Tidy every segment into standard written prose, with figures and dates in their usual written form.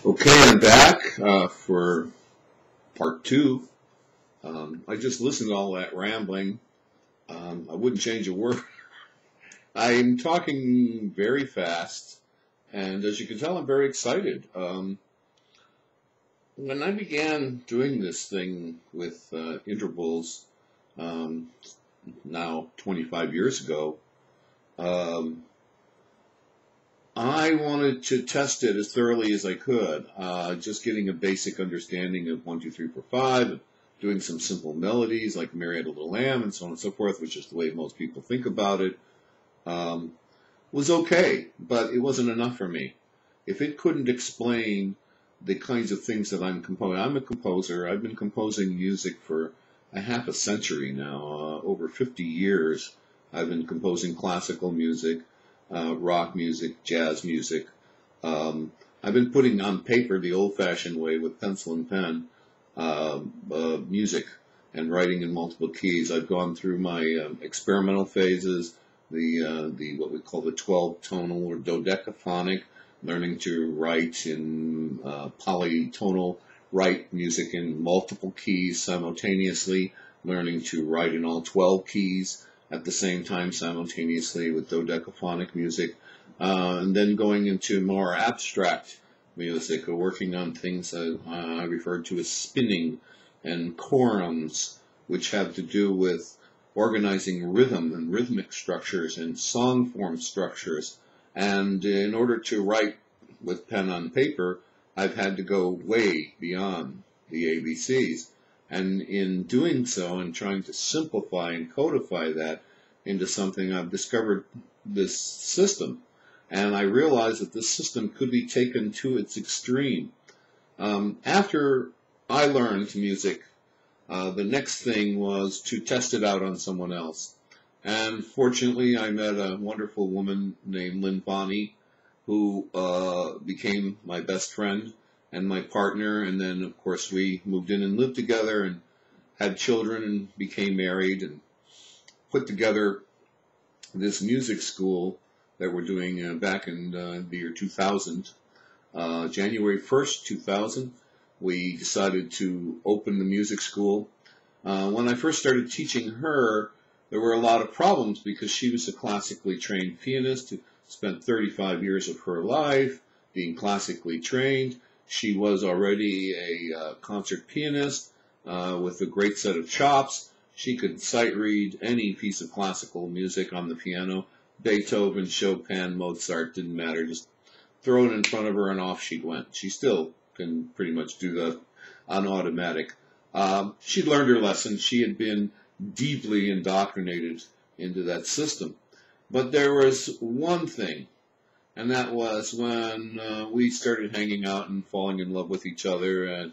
Okay, I'm back for part two. I just listened to all that rambling. I wouldn't change a word. I'm talking very fast, and as you can tell, I'm very excited. When I began doing this thing with intervals now 25 years ago, um, I wanted to test it as thoroughly as I could, just getting a basic understanding of 1, 2, 3, 4, 5, and doing some simple melodies like Mary Had a Little Lamb and so on and so forth, which is the way most people think about it, um, was okay, but it wasn't enough for me. If it couldn't explain the kinds of things that I'm composing, I'm a composer. I've been composing music for a half a century now, over 50 years. I've been composing classical music, rock music, jazz music. I've been putting on paper the old-fashioned way with pencil and pen music and writing in multiple keys. I've gone through my experimental phases, the what we call the 12-tonal or dodecaphonic, learning to write in polytonal, write music in multiple keys simultaneously, learning to write in all 12 keys at the same time simultaneously with dodecaphonic music, and then going into more abstract music, working on things that I refer to as spinning and chorums, which have to do with organizing rhythm and rhythmic structures and song form structures. And in order to write with pen on paper, I've had to go way beyond the ABCs. And in doing so and trying to simplify and codify that into something, I've discovered this system. And I realized that this system could be taken to its extreme. After I learned music, the next thing was to test it out on someone else. And fortunately, I met a wonderful woman named Lynn Bonney, who became my best friend and my partner. And then, of course, we moved in and lived together and had children and became married and put together this music school that we're doing back in the year 2000. January 1st, 2000, we decided to open the music school. When I first started teaching her, there were a lot of problems because she was a classically trained pianist who spent 35 years of her life being classically trained. She was already a concert pianist with a great set of chops. She could sight read any piece of classical music on the piano. Beethoven, Chopin, Mozart, didn't matter. Just throw it in front of her and off she went. She still can pretty much do that on automatic. She'd learned her lesson. She had been deeply indoctrinated into that system. But there was one thing, and that was when we started hanging out and falling in love with each other and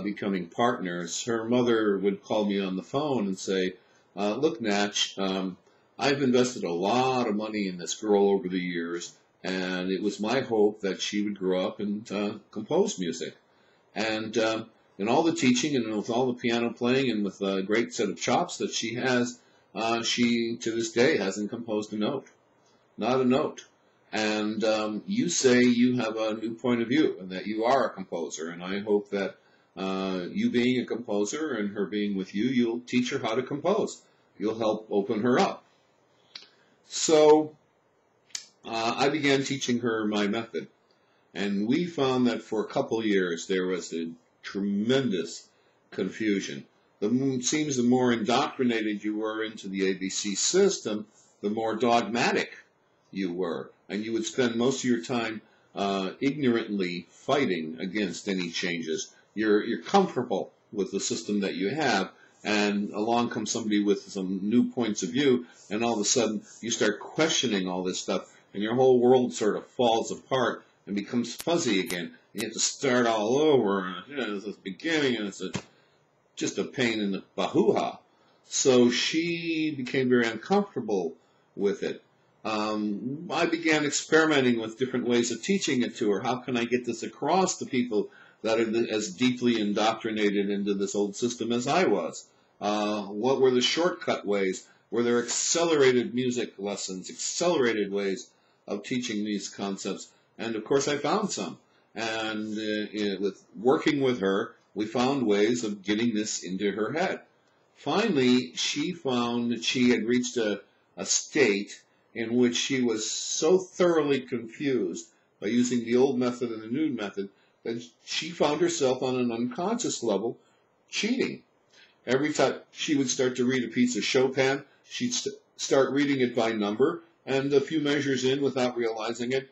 becoming partners. Her mother would call me on the phone and say, look, Natch, I've invested a lot of money in this girl over the years, and it was my hope that she would grow up and compose music. And in all the teaching and with all the piano playing and with a great set of chops that she has, she, to this day, hasn't composed a note. Not a note. And you say you have a new point of view and that you are a composer, and I hope that you being a composer and her being with you, you'll teach her how to compose. You'll help open her up. So I began teaching her my method, and we found that for a couple years there was a tremendous confusion. It seems the more indoctrinated you were into the ABC system, the more dogmatic you were, and you would spend most of your time ignorantly fighting against any changes. You're comfortable with the system that you have, and along comes somebody with some new points of view, and all of a sudden you start questioning all this stuff, and your whole world sort of falls apart and becomes fuzzy again. You have to start all over, and it's the beginning, and it's just a pain in the bahoo-ha. So she became very uncomfortable with it. I began experimenting with different ways of teaching it to her. How can I get this across to people that are as deeply indoctrinated into this old system as I was? What were the shortcut ways? Were there accelerated music lessons, accelerated ways of teaching these concepts? And of course I found some. And with working with her, we found ways of getting this into her head. Finally, she found that she had reached a state in which she was so thoroughly confused by using the old method and the new method that she found herself on an unconscious level cheating. Every time she would start to read a piece of Chopin, she'd start reading it by number, and a few measures in, without realizing it,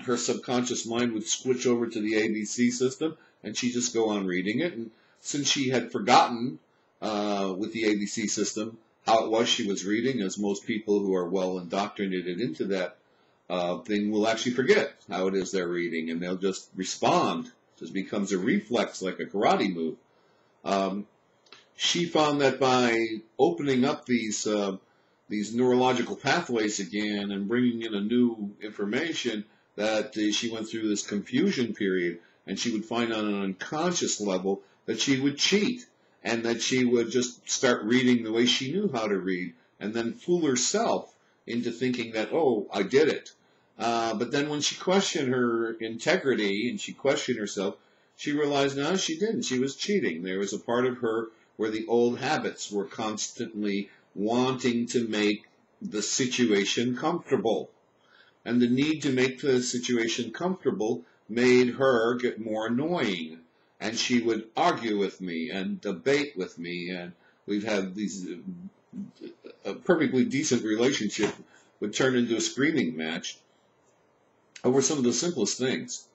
her subconscious mind would switch over to the ABC system, and she'd just go on reading it. And since she had forgotten with the ABC system how it was she was reading, as most people who are well indoctrinated into that thing will actually forget how it is they're reading, and they'll just respond. It just becomes a reflex, like a karate move. She found that by opening up these neurological pathways again and bringing in a new information, that she went through this confusion period, and she would find on an unconscious level that she would cheat, and that she would just start reading the way she knew how to read, and then fool herself into thinking that, oh, I did it. But then when she questioned her integrity and she questioned herself, she realized, no, she didn't. She was cheating. There was a part of her where the old habits were constantly wanting to make the situation comfortable. And the need to make the situation comfortable made her get more annoying. And she would argue with me and debate with me, and we've had a perfectly decent relationship would turn into a screaming match over some of the simplest things.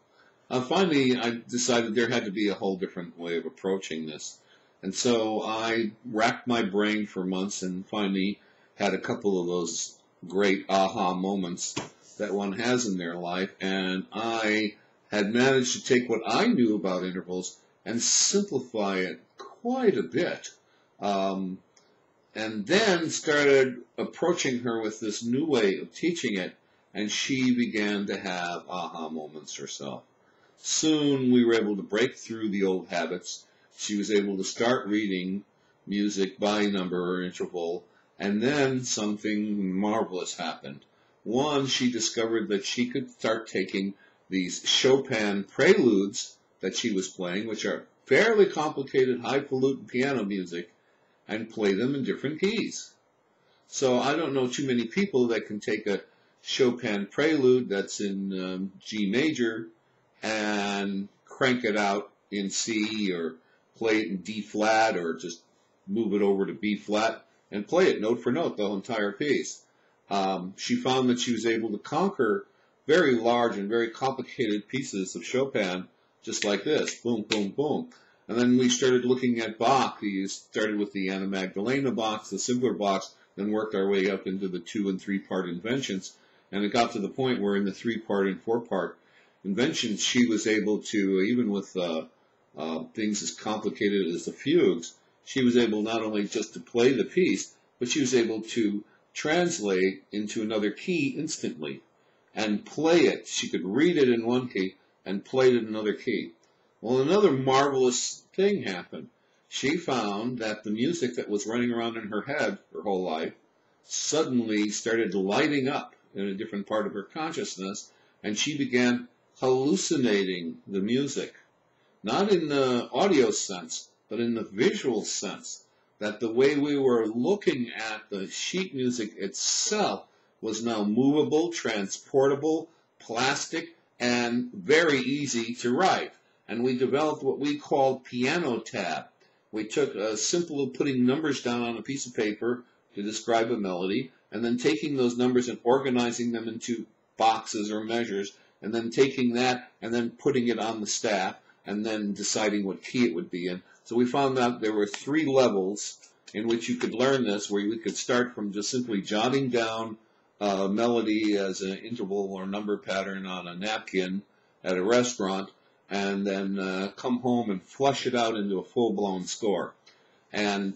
Finally, I decided there had to be a whole different way of approaching this. And so I racked my brain for months and finally had a couple of those great aha moments that one has in their life. And I had managed to take what I knew about intervals and simplify it quite a bit. And then started approaching her with this new way of teaching it, and she began to have aha moments herself. Soon we were able to break through the old habits. She was able to start reading music by number or interval, and then something marvelous happened. One, she discovered that she could start taking these Chopin preludes that she was playing, which are fairly complicated, highfalutin piano music, and play them in different keys. So I don't know too many people that can take a Chopin prelude that's in G major and crank it out in C, or play it in D flat, or just move it over to B flat and play it note for note, the whole entire piece. She found that she was able to conquer very large and very complicated pieces of Chopin just like this, boom, boom, boom. And then we started looking at Bach. We started with the Anna Magdalena Bachs, the simpler Bachs, then worked our way up into the 2- and 3-part inventions. And it got to the point where in the 3-part and 4-part inventions, she was able to, even with things as complicated as the fugues, she was able not only just to play the piece, but she was able to translate into another key instantly and play it. She could read it in one key and play it in another key. Well, another marvelous thing happened. She found that the music that was running around in her head her whole life suddenly started lighting up in a different part of her consciousness, and she began hallucinating the music, not in the audio sense, but in the visual sense, that the way we were looking at the sheet music itself was now movable, transportable, plastic, and very easy to write. And we developed what we called piano tab. We took a simple putting numbers down on a piece of paper to describe a melody, and then taking those numbers and organizing them into boxes or measures, and then taking that and then putting it on the staff, and then deciding what key it would be in. So we found out there were 3 levels in which you could learn this, where you could start from just simply jotting down a melody as an interval or number pattern on a napkin at a restaurant, and then come home and flush it out into a full-blown score. And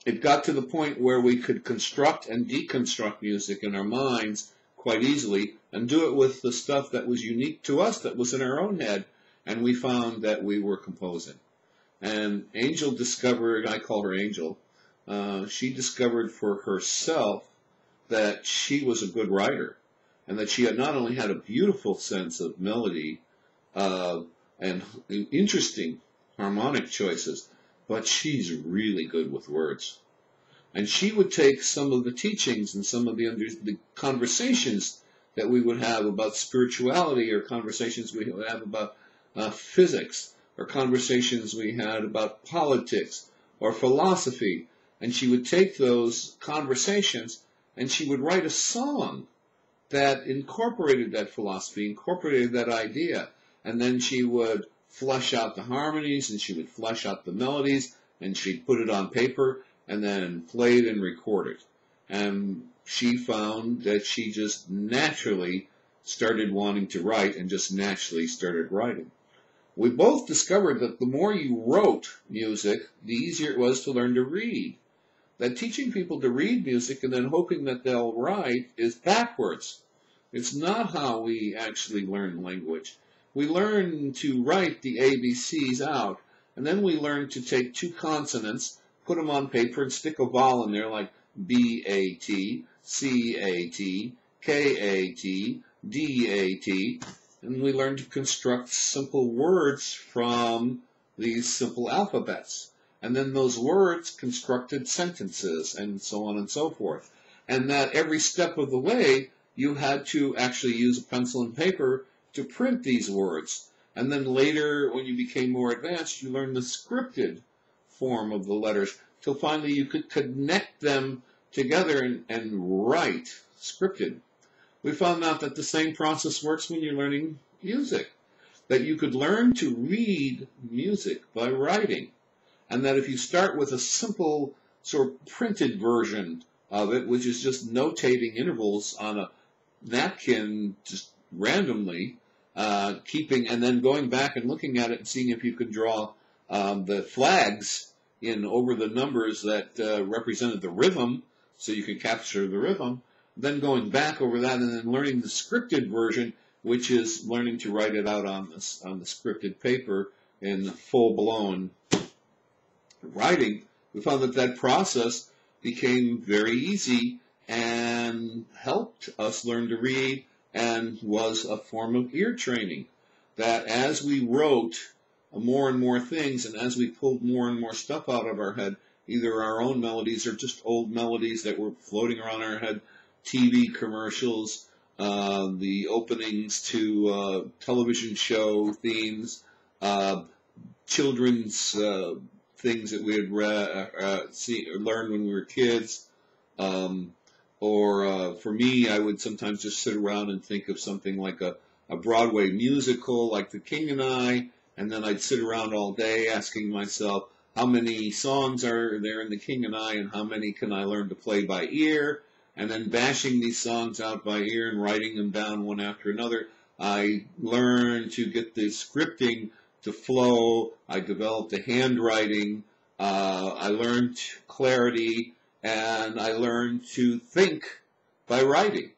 it got to the point where we could construct and deconstruct music in our minds quite easily, and do it with the stuff that was unique to us, that was in our own head, and we found that we were composing. And Angel discovered, I call her Angel, she discovered for herself that she was a good writer, and that she had not only had a beautiful sense of melody, and interesting harmonic choices, but she's really good with words. And she would take some of the teachings and some of the conversations that we would have about spirituality, or conversations we would have about physics, or conversations we had about politics or philosophy, and she would take those conversations and she would write a song that incorporated that philosophy, incorporated that idea, and then she would flesh out the harmonies, and she would flesh out the melodies, and she'd put it on paper, and then play it and record it. And she found that she just naturally started wanting to write, and just naturally started writing. We both discovered that the more you wrote music, the easier it was to learn to read. That teaching people to read music and then hoping that they'll write is backwards. It's not how we actually learn language. We learn to write the ABCs out, and then we learn to take two consonants, put them on paper, and stick a vowel in there like B-A-T, C-A-T, K-A-T, D-A-T, and we learn to construct simple words from these simple alphabets. And then those words constructed sentences, and so on and so forth. And that every step of the way, you had to actually use a pencil and paper to print these words. And then later, when you became more advanced, you learned the scripted form of the letters, till finally you could connect them together and write scripted. We found out that the same process works when you're learning music, that you could learn to read music by writing, and that if you start with a simple sort of printed version of it, which is just notating intervals on a napkin just randomly, keeping, and then going back and looking at it and seeing if you could draw the flags in over the numbers that represented the rhythm, so you could capture the rhythm, then going back over that and then learning the scripted version, which is learning to write it out on the scripted paper in full-blown writing. We found that that process became very easy and helped us learn to read, and was a form of ear training. That as we wrote more and more things, and as we pulled more and more stuff out of our head, either our own melodies or just old melodies that were floating around our head, TV commercials, the openings to television show themes, children's things that we had learned when we were kids, or for me, I would sometimes just sit around and think of something like a Broadway musical like The King and I, and then I'd sit around all day asking myself, how many songs are there in The King and I, and how many can I learn to play by ear? And then bashing these songs out by ear and writing them down one after another, I learned to get the scripting to flow. I developed the handwriting. I learned clarity, and I learned to think by writing,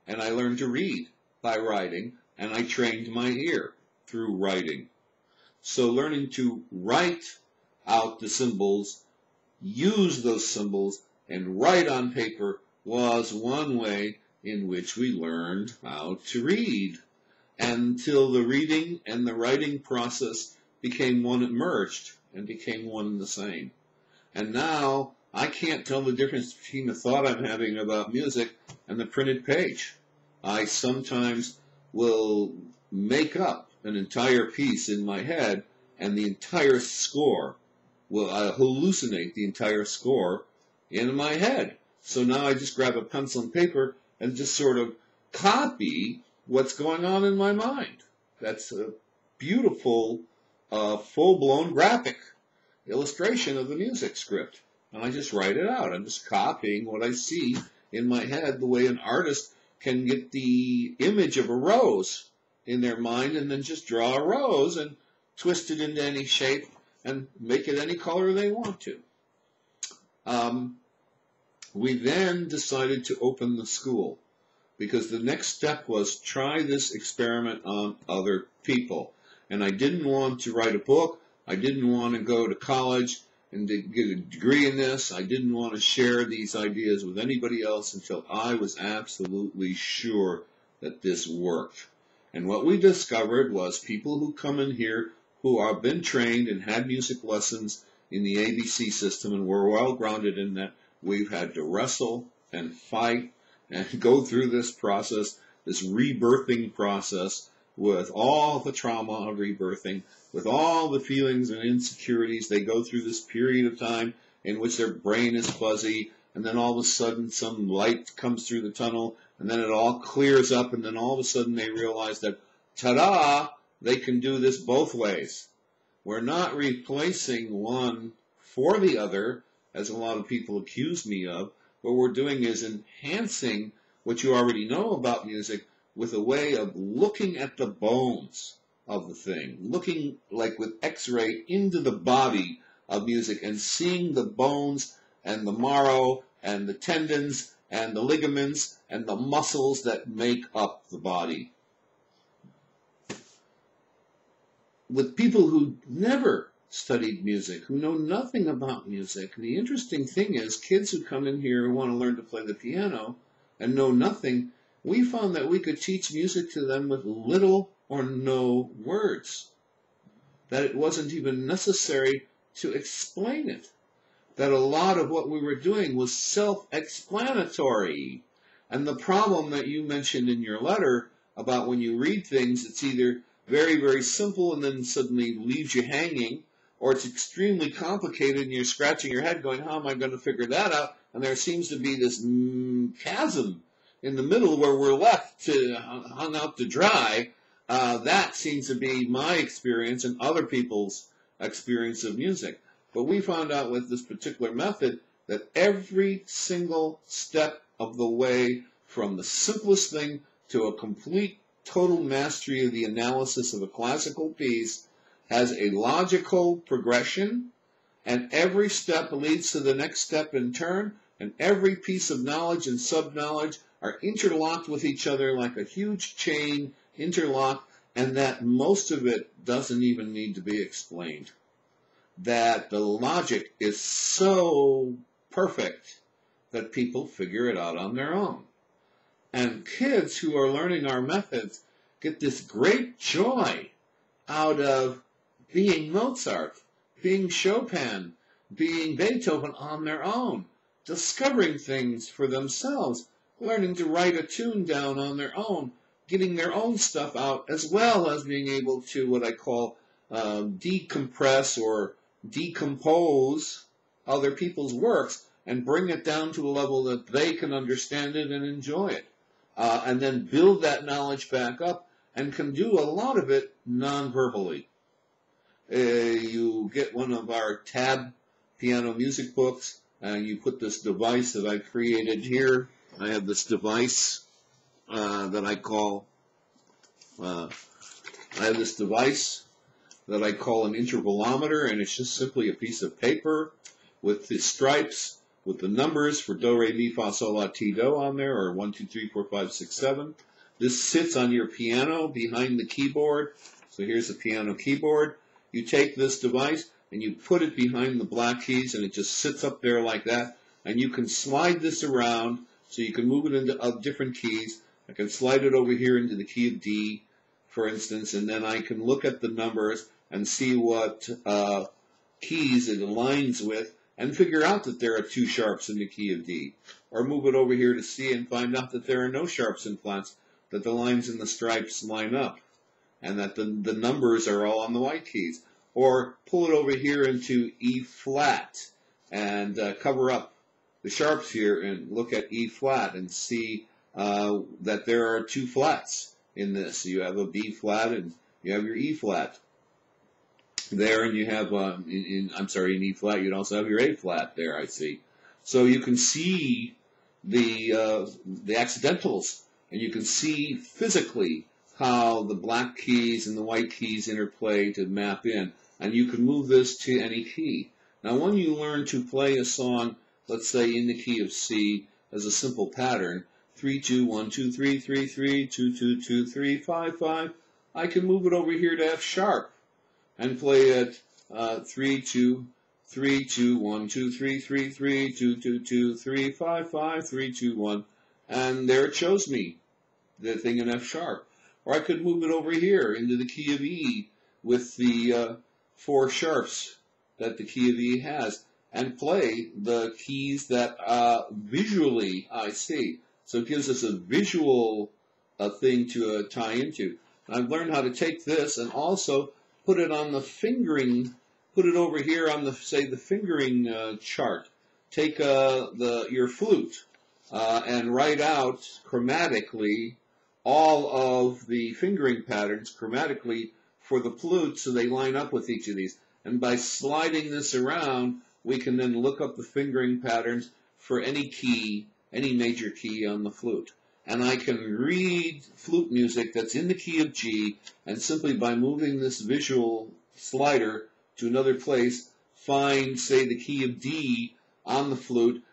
and I learned to read by writing, and I trained my ear through writing. So learning to write out the symbols, use those symbols, and write on paper was one way in which we learned how to read, until the reading and the writing process became one, it merged and became one and the same. And now I can't tell the difference between the thought I'm having about music and the printed page. I sometimes will make up an entire piece in my head, and the entire score will hallucinate the entire score in my head. So now I just grab a pencil and paper and just sort of copy what's going on in my mind. That's a beautiful, full-blown graphic illustration of the music script. And I just write it out. I'm just copying what I see in my head, the way an artist can get the image of a rose in their mind and then just draw a rose and twist it into any shape and make it any color they want to. We then decided to open the school, because the next step was try this experiment on other people. And I didn't want to write a book. I didn't want to go to college and to get a degree in this. I didn't want to share these ideas with anybody else until I was absolutely sure that this worked. And what we discovered was people who come in here who have been trained and had music lessons in the ABC system and were well grounded in that, we've had to wrestle and fight and go through this process, this rebirthing process, with all the trauma of rebirthing, with all the feelings and insecurities. They go through this period of time in which their brain is fuzzy, and then all of a sudden some light comes through the tunnel, and then it all clears up, and then all of a sudden they realize that, ta-da, they can do this both ways. We're not replacing one for the other, as a lot of people accuse me of. What we're doing is enhancing what you already know about music with a way of looking at the bones of the thing, looking like with X-ray into the body of music and seeing the bones and the marrow and the tendons and the ligaments and the muscles that make up the body. With people who never studied music, who know nothing about music, the interesting thing is kids who come in here and want to learn to play the piano and know nothing, we found that we could teach music to them with little or no words, that it wasn't even necessary to explain it, that a lot of what we were doing was self-explanatory. And the problem that you mentioned in your letter about when you read things, it's either very, very simple and then suddenly leaves you hanging, or it's extremely complicated and you're scratching your head going, how am I going to figure that out? And there seems to be this chasm in the middle where we're left to hung out to dry. That seems to be my experience and other people's experience of music. But we found out with this particular method that every single step of the way, from the simplest thing to a complete total mastery of the analysis of a classical piece, has a logical progression, and every step leads to the next step in turn, and every piece of knowledge and sub-knowledge are interlocked with each other like a huge chain interlocked, and that most of it doesn't even need to be explained. That the logic is so perfect that people figure it out on their own. And kids who are learning our methods get this great joy out of being Mozart, being Chopin, being Beethoven on their own, discovering things for themselves, learning to write a tune down on their own, getting their own stuff out, as well as being able to what I call decompress or decompose other people's works and bring it down to a level that they can understand it and enjoy it. And then build that knowledge back up and can do a lot of it non-verbally. You get one of our tab piano music books and you put this device that I created here. I have this device that I call an intervalometer, and it's just simply a piece of paper with the stripes with the numbers for do, re, mi, fa, sol, la, ti, do on there, or 1, 2, 3, 4, 5, 6, 7. This sits on your piano behind the keyboard. So here's the piano keyboard. You take this device and you put it behind the black keys, and it just sits up there like that. And you can slide this around, so you can move it into different keys. I can slide it over here into the key of D, for instance, and then I can look at the numbers and see what keys it aligns with and figure out that there are 2 sharps in the key of D. Or move it over here to C and find out that there are no sharps and flats, that the lines and the stripes line up, and that the numbers are all on the white keys. Or pull it over here into E flat and cover up the sharps here and look at E flat and see that there are 2 flats in this. You have a B flat and you have your E flat there, and you have in E flat you'd also have your A flat there, I see. So you can see the accidentals, and you can see physically how the black keys and the white keys interplay to map in, and you can move this to any key. Now when you learn to play a song, let's say in the key of C, as a simple pattern, 3, 2, 1, 2, 3, 3, 3, 2, 2, 2, 3, 5, 5, I can move it over here to F sharp and play it 3, 2, 3, 2, 1, 2, 3, 3, 3, 2, 2, 2, 3, 5, 5, 3, 2, 1, and there it shows me the thing in F sharp. Or I could move it over here into the key of E with the 4 sharps that the key of E has, and play the keys that visually I see. So it gives us a visual thing to tie into. And I've learned how to take this and also put it on the fingering, put it over here on the, say, the fingering chart. Take your flute and write out chromatically all of the fingering patterns chromatically for the flute so they line up with each of these. And by sliding this around, we can then look up the fingering patterns for any key, any major key on the flute. And I can read flute music that's in the key of G, and simply by moving this visual slider to another place, find, say, the key of D on the flute,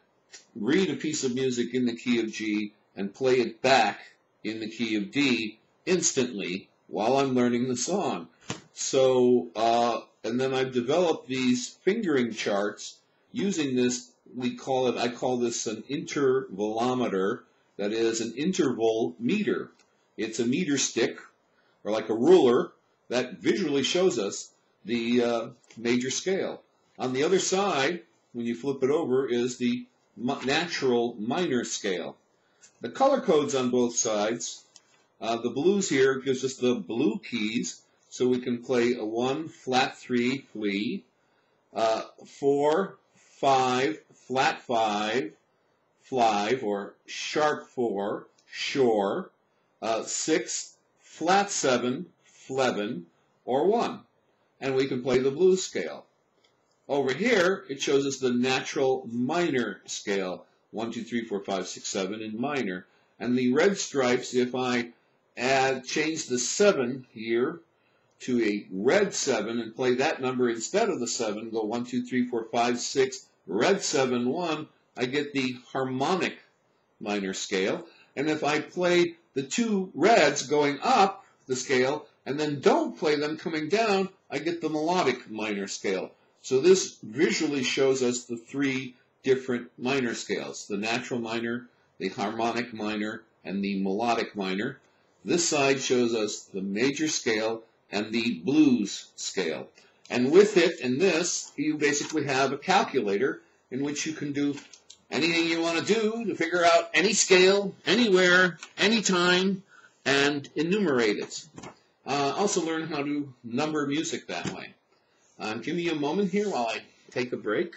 read a piece of music in the key of G, and play it back in the key of D instantly while I'm learning the song. So, and then I've developed these fingering charts using this. I call this an intervalometer. That is an interval meter. It's a meter stick, or like a ruler, that visually shows us the major scale. On the other side, when you flip it over, is the natural minor scale. The color codes on both sides, the blues here gives us the blue keys, so we can play a 1, flat 3, flea, 4, 5, flat 5, flive, or sharp 4, shore, 6, flat 7, flevin, or 1. And we can play the blues scale. Over here, it shows us the natural minor scale, 1, 2, 3, 4, 5, 6, 7 in minor. And the red stripes, if I change the 7 here to a red 7 and play that number instead of the 7, go 1, 2, 3, 4, 5, 6, red 7, 1, I get the harmonic minor scale. And if I play the 2 reds going up the scale and then don't play them coming down, I get the melodic minor scale. So this visually shows us the 3 different minor scales, the natural minor, the harmonic minor, and the melodic minor. This side shows us the major scale and the blues scale. And with it and this, you basically have a calculator in which you can do anything you want to do to figure out any scale, anywhere, anytime, and enumerate it. Also learn how to number music that way. Give me a moment here while I take a break.